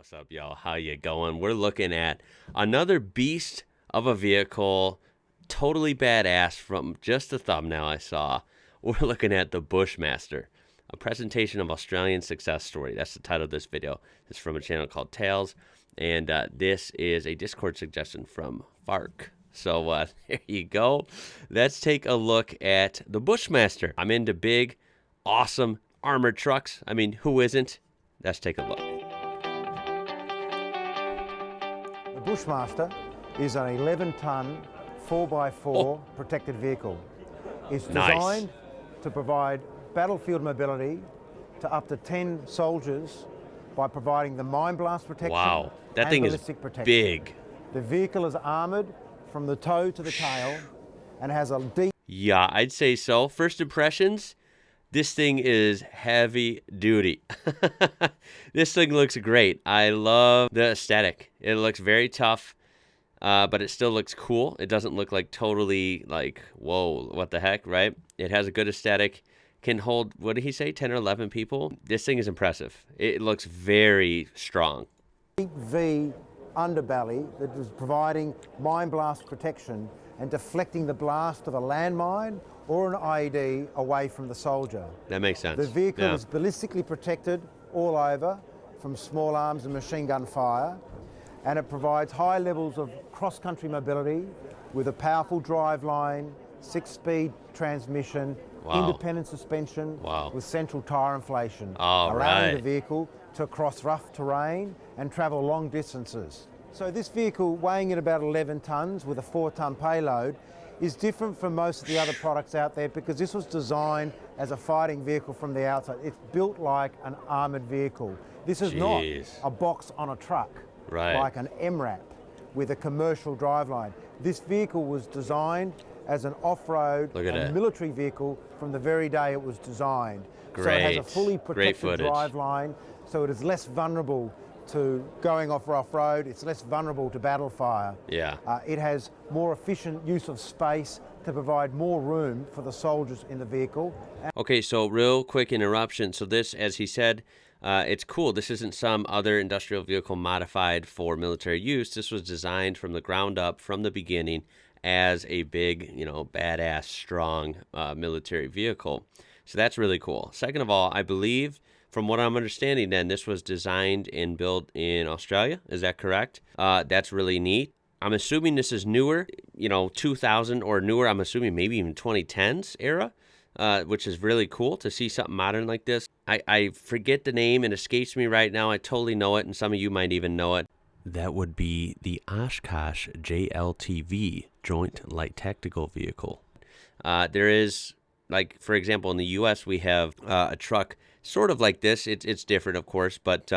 What's up, y'all? How you going? We're looking at another beast of a vehicle, totally badass from just the thumbnail I saw. We're looking at the Bushmaster, a presentation of Australian success story. That's the title of this video. It's from a channel called Tales, and this is a Discord suggestion from Fark. So there you go. Let's take a look at the Bushmaster. I'm into big, awesome armored trucks. I mean, who isn't? Let's take a look. The Bushmaster is an 11-ton 4x4 protected vehicle. It's designed to provide battlefield mobility to up to 10 soldiers by providing the mine blast protection. Wow, that thing is big. The vehicle is armored from the toe to the tail and has a deep... Yeah, I'd say so. First impressions, this thing is heavy duty. This thing looks great. I love the aesthetic. It looks very tough, but it still looks cool. It doesn't look like totally like, whoa, what the heck, right? It has a good aesthetic. Can hold, what did he say, 10 or 11 people? This thing is impressive. It looks very strong. V underbelly that is providing mine blast protection and deflecting the blast of a landmine or an IED away from the soldier. That makes sense. The vehicle is ballistically protected all over from small arms and machine gun fire, and it provides high levels of cross-country mobility with a powerful driveline, 6-speed transmission, independent suspension with central tyre inflation, allowing the vehicle to cross rough terrain and travel long distances. So this vehicle, weighing at about 11 tonnes with a 4-tonne payload, is different from most of the other products out there because this was designed as a fighting vehicle from the outside. It's built like an armoured vehicle. This is not a box on a truck, like an MRAP with a commercial driveline. This vehicle was designed as an off-road and military vehicle from the very day it was designed. So it has a fully protected driveline, so it is less vulnerable to going off-road. It's less vulnerable to battle fire. It has more efficient use of space to provide more room for the soldiers in the vehicle. Okay, so real quick interruption. So this, as he said, it's cool. This isn't some other industrial vehicle modified for military use. This was designed from the ground up, from the beginning, as a big, you know, badass, strong military vehicle. So that's really cool. Second of all, I believe, from what I'm understanding then, this was designed and built in Australia. Is that correct? That's really neat. I'm assuming this is newer, you know, 2000 or newer. I'm assuming maybe even 2010s era, which is really cool to see something modern like this. I forget the name. It escapes me right now. I totally know it, and some of you might even know it. That would be the Oshkosh JLTV, Joint Light Tactical Vehicle. There is, like, for example, in the U.S., we have a truck sort of like this. It's different, of course, but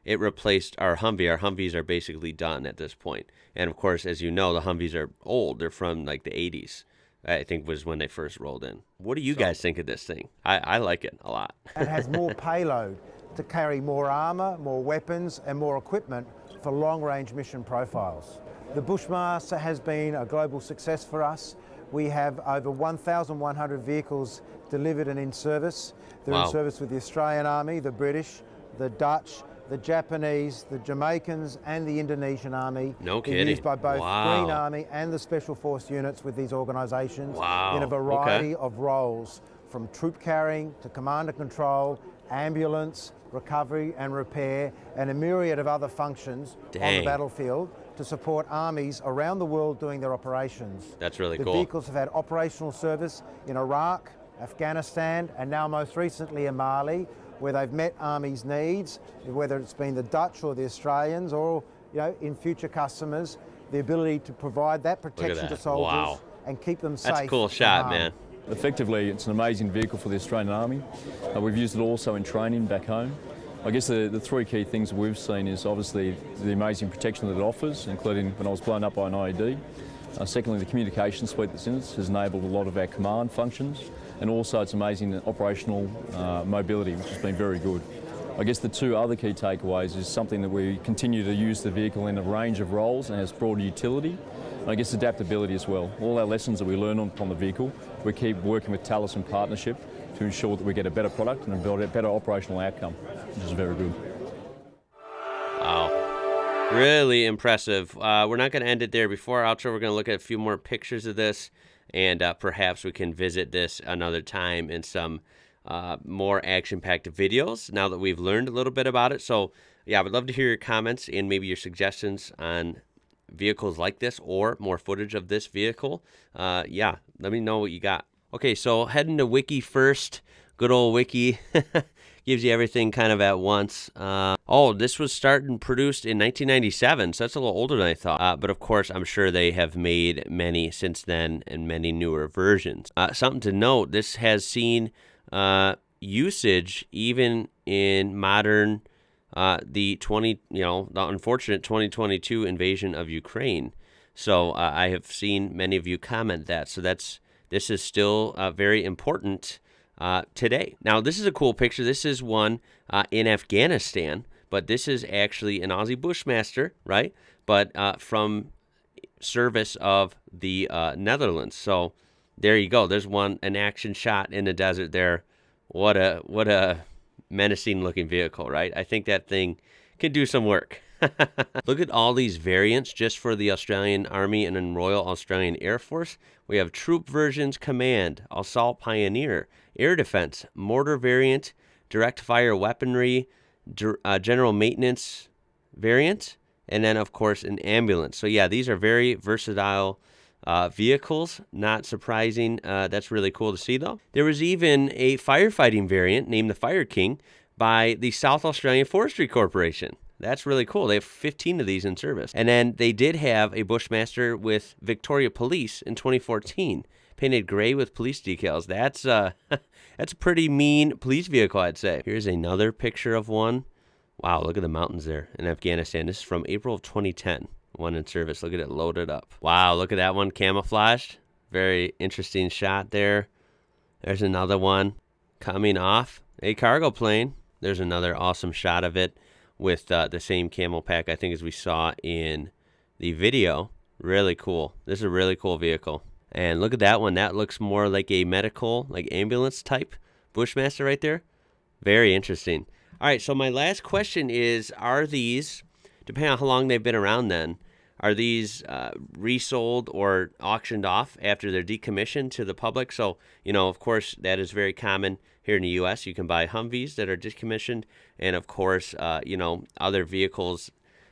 it replaced our Humvee. Our Humvees are basically done at this point. And, of course, as you know, the Humvees are old. They're from, like, the 80s, I think was when they first rolled in. What do you guys think of this thing? I like it a lot. It has more payload to carry more armour, more weapons, and more equipment for long-range mission profiles. The Bushmaster has been a global success for us. We have over 1,100 vehicles delivered and in service. They're in service with the Australian Army, the British, the Dutch, the Japanese, the Jamaicans, and the Indonesian Army. No kidding. They're used by both Green Army and the Special Force units with these organisations in a variety of roles, from troop carrying to command and control, ambulance, recovery and repair, and a myriad of other functions on the battlefield to support armies around the world doing their operations. That's really cool. The vehicles have had operational service in Iraq, Afghanistan, and now most recently in Mali, where they've met armies' needs, whether it's been the Dutch or the Australians, or, you know, in future customers, the ability to provide that protection to soldiers and keep them safe. That's a cool shot, man. Effectively, it's an amazing vehicle for the Australian Army. We've used it also in training back home. I guess the three key things that we've seen is obviously the amazing protection that it offers, including when I was blown up by an IED. Secondly, the communication suite that's in it has enabled a lot of our command functions, and also it's amazing operational mobility, which has been very good. I guess the two other key takeaways is something that we continue to use the vehicle in a range of roles and has broader utility. And I guess adaptability as well. All our lessons that we learn on the vehicle, we keep working with Talis in partnership to ensure that we get a better product and a better operational outcome, which is very good. Wow. Really impressive. We're not going to end it there. Before our outro, we're going to look at a few more pictures of this, and perhaps we can visit this another time in some more action-packed videos now that we've learned a little bit about it. So, yeah, I would love to hear your comments and maybe your suggestions on vehicles like this or more footage of this vehicle. Yeah, let me know what you got. Okay, so heading to Wiki first. Good old Wiki. Gives you everything kind of at once. Oh, this was started and produced in 1997, so that's a little older than I thought. But of course, I'm sure they have made many since then and many newer versions. Something to note, this has seen usage even in modern, the unfortunate 2022 invasion of Ukraine. So I have seen many of you comment that. So this is still very important today. Now, this is a cool picture. This is one in Afghanistan, but this is actually an Aussie Bushmaster, right? But from service of the Netherlands. So there you go. There's an action shot in the desert there. What a menacing looking vehicle, right? I think that thing can do some work. Look at all these variants just for the Australian Army and then Royal Australian Air Force. We have Troop Versions Command, Assault Pioneer, Air Defense, Mortar Variant, Direct Fire Weaponry, General Maintenance Variant, and then, of course, an Ambulance. So, yeah, these are very versatile vehicles. Not surprising. That's really cool to see, though. There was even a firefighting variant named the Fire King by the South Australian Forestry Corporation. That's really cool. They have 15 of these in service. And then they did have a Bushmaster with Victoria Police in 2014, painted gray with police decals. That's a pretty mean police vehicle, I'd say. Here's another picture of one. Wow, look at the mountains there in Afghanistan. This is from April of 2010. One in service. Look at it loaded up. Wow, look at that one camouflaged. Very interesting shot there. There's another one coming off a cargo plane. There's another awesome shot of it with the same camo pack, I think, as we saw in the video. Really cool. This is a really cool vehicle. And look at that one. That looks more like a medical, like ambulance type Bushmaster right there. Very interesting. All right, so my last question is, are these, depending on how long they've been around then, are these resold or auctioned off after they're decommissioned to the public? So, of course, that is very common here in the U.S. You can buy Humvees that are decommissioned. And, of course, other vehicles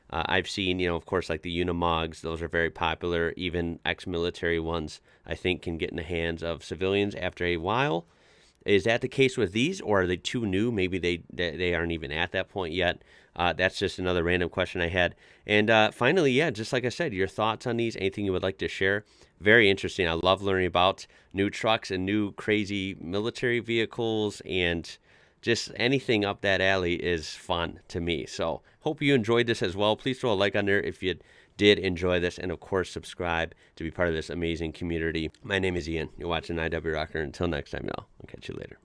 I've seen, of course, like the Unimogs. Those are very popular. Even ex-military ones, I think, can get in the hands of civilians after a while. Is that the case with these, or are they too new? Maybe they aren't even at that point yet. That's just another random question I had. And finally, yeah, just like I said, your thoughts on these, anything you would like to share. Very interesting. I love learning about new trucks and new crazy military vehicles, and just anything up that alley is fun to me. So hope you enjoyed this as well. Please throw a like on there if you did enjoy this, and of course subscribe to be part of this amazing community. My name is Ian. You're watching IWrocker. Until next time, y'all. I'll catch you later.